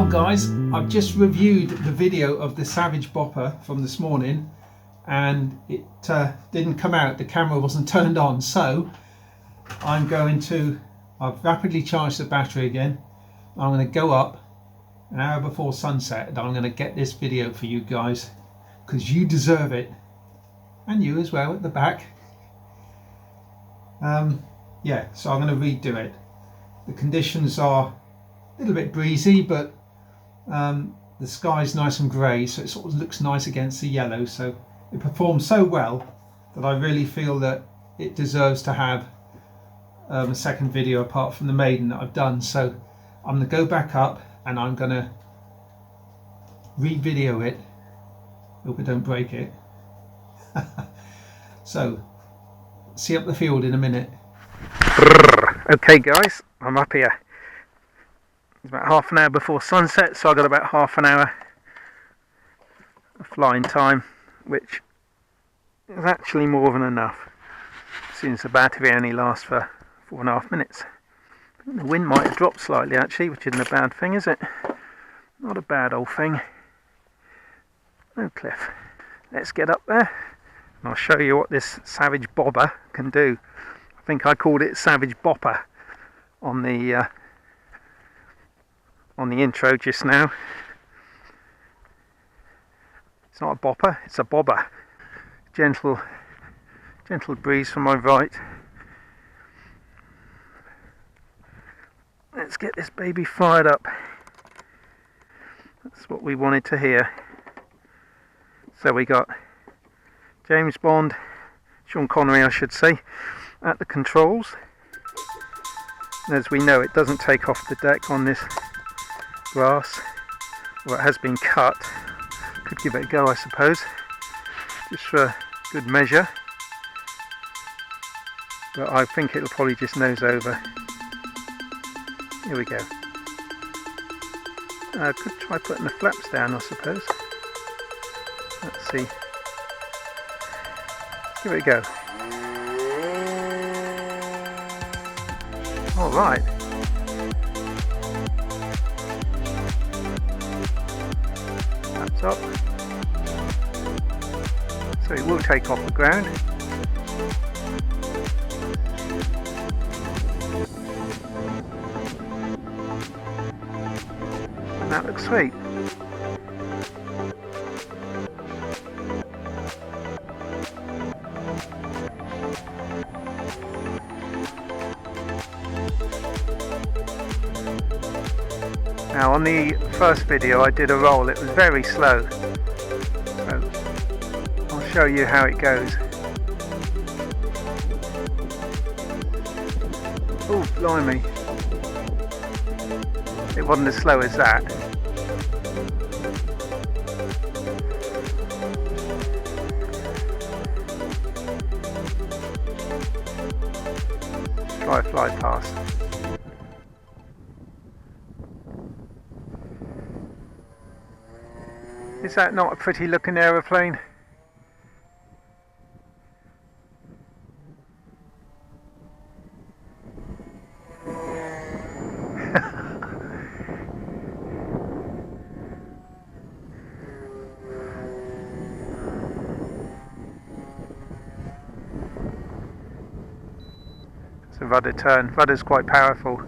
guys, I've just reviewed the video of the Savage Bopper from this morning and it didn't come out, the camera wasn't turned on, so I've rapidly charged the battery again. I'm going to go up an hour before sunset and I'm going to get this video for you guys because you deserve it, and you as well at the back. Yeah, so I'm going to redo it. The conditions are a little bit breezy, but the sky's nice and grey, so it sort of looks nice against the yellow. So it performed so well that I really feel that it deserves to have a second video apart from the maiden that I've done. So I'm going to go back up and I'm going to re-video it. Hope I don't break it. So see you up the field in a minute. Okay guys, I'm up here. It's about half an hour before sunset, so I've got about half an hour of flying time, which is actually more than enough, since the battery only lasts for 4.5 minutes. The wind might have dropped slightly actually, which isn't a bad thing, is it? Not a bad old thing. No cliff. Let's get up there and I'll show you what this Savage Bobber can do. I think I called it Savage Bopper on the intro just now. It's not a bopper, it's a bobber. Gentle breeze from my right. Let's get this baby fired up. That's what we wanted to hear. So we got James Bond, Sean Connery I should say, at the controls. And as we know, it doesn't take off the deck on this grass, or it has been cut. Could give it a go I suppose, just for good measure, but I think it'll probably just nose over. Here we go. I could try putting the flaps down I suppose. Let's see. Give it a go. Alright. Flaps up. So it will take off the ground. And that looks sweet. Now on the first video I did a roll, it was very slow, so I'll show you how it goes. Oh blimey, it wasn't as slow as that. Try a fly past. Is that not a pretty looking aeroplane? It's a rudder turn. Rudder's quite powerful.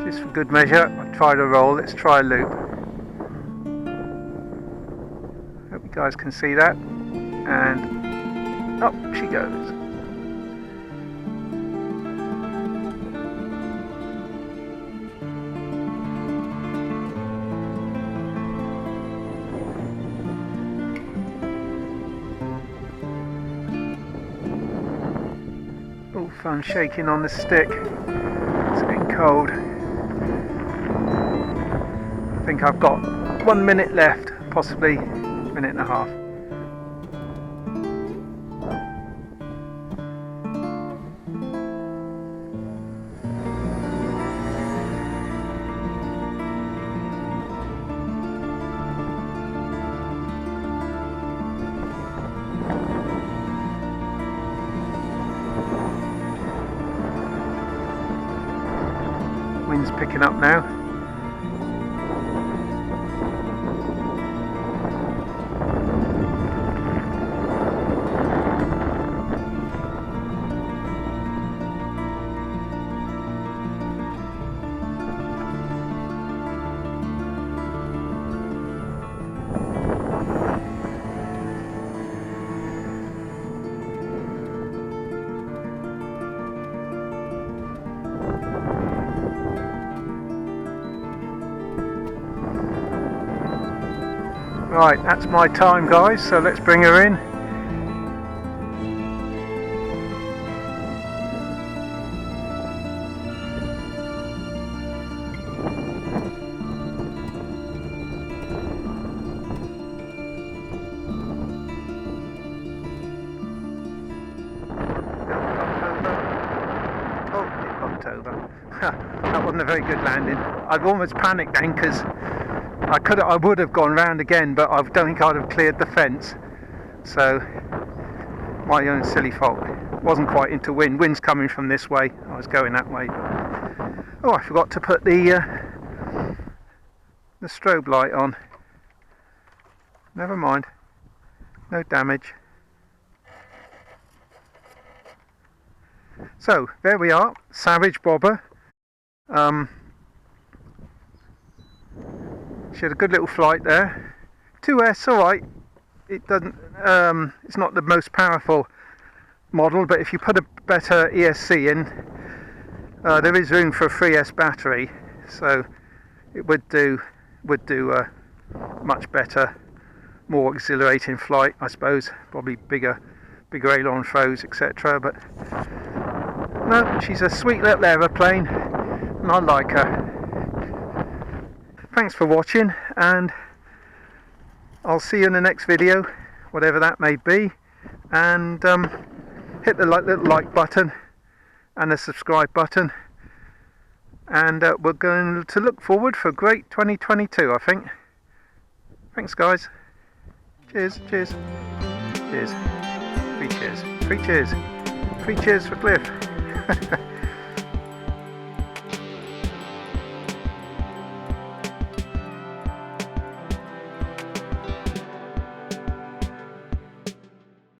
Just for good measure, I've tried a roll, let's try a loop. Hope you guys can see that. And up she goes. Oh, fun shaking on the stick. It's getting cold. I think I've got 1 minute left, possibly a minute and a half. Wind's picking up now. Right, that's my time, guys, so let's bring her in. October. That wasn't a very good landing. I've almost panicked then because I would have gone round again, but I don't think I'd have cleared the fence. So my own silly fault. Wasn't quite into wind. Wind's coming from this way. I was going that way. Oh, I forgot to put the strobe light on. Never mind. No damage. So there we are, Savage Bobber. She had a good little flight there. 2S, alright. It doesn't. It's not the most powerful model, but if you put a better ESC in, there is room for a 3S battery, so it would do a much better, more exhilarating flight, I suppose. Probably bigger aileron throws, etc. But no, she's a sweet little aeroplane, and I like her. Thanks for watching, and I'll see you in the next video, whatever that may be, and hit the little like button and the subscribe button, and we're going to look forward for a great 2022, I think. Thanks, guys. Cheers, cheers, cheers. 3 cheers, 3 cheers, 3 cheers for Cliff.